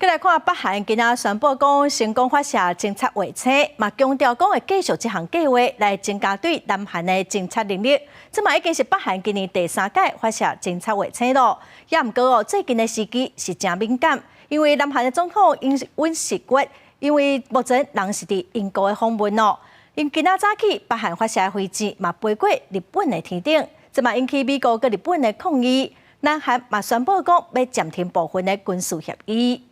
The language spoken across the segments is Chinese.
再来看北韩今仔宣布讲成功发射侦察卫星，嘛强调讲会继续这项计划来增加对南韩的侦察能力。这嘛已经是北韩今年第3届发射侦察卫星咯。也毋过最近的时机是真敏感，因为南韩的总统尹锡悦因为目前人是伫英国的访问咯。因今仔早起北韩发射飞机嘛飞过日本的天顶，这嘛引起美国跟日本的抗议。南韩嘛宣布讲要暂停部分的军事协议。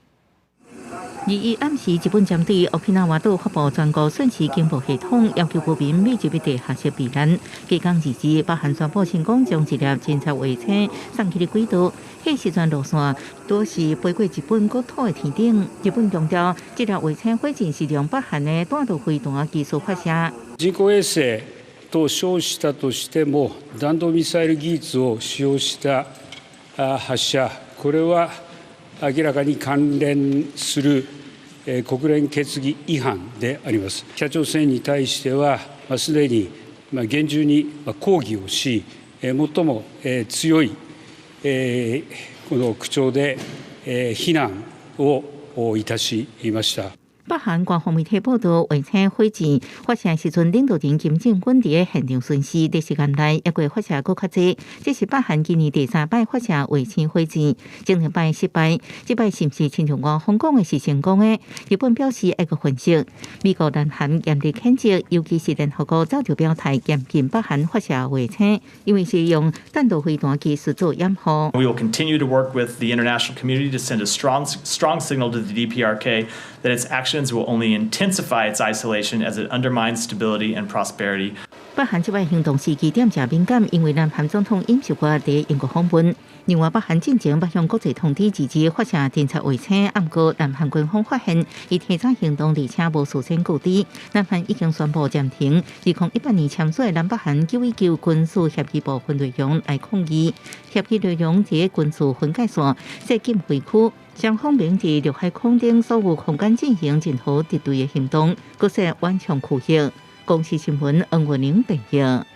2日暗时，日本针对沖縄岛发布全国瞬时警报系统，要求国民密集地下设避难。加讲2日，北韩宣布成功将一粒侦察卫星送去了轨道，迄时阵路线都是飞过日本国土的天顶。日本强调，这粒卫星火箭是用北韓的弹道飛彈技術發射。人工衛星と称したとしても、弾道ミサイル技術を使用した発射、これは明らかに関連する国連決議違反であります。北朝鮮に対しては、すでに厳重に抗議をし、最も強いこの口調で非難をいたしました。北韓官方媒體報道，衛星火箭發射時陣，領導人金正恩喺現場巡視，在時間內抑過發射更較濟。這是北韓今年第3擺發射衛星火箭，前兩擺失敗，這擺是毋是親像我香港嘅是成功嘅？日本表示會個分析，美國南韓嚴厲譴責，尤其是聯合國早就表態嚴禁北韓發射衛星，因為是用彈道飛彈技術做掩護。We will continue to work with the international community to send a strong signal to the DPRK that its actions will only intensify its isolation as it undermines stability and prosperity. 北韓這擺行動時機點真敏感，因為南韓總統尹錫悅喺英國訪問。另外，北韓進前要向國際通知支持發射偵察衛星，不過南韓軍方發現伊提早行動，而且無事先告知。南韓已經宣布暫停2018年簽署的南北韓919軍事協議部分內容來抗議。協議內容指軍事分界線設禁回區。雙方明示陸海空等所有空間進行任何敵對的行動，各設頑強區域。公視新聞，恩文玲報道。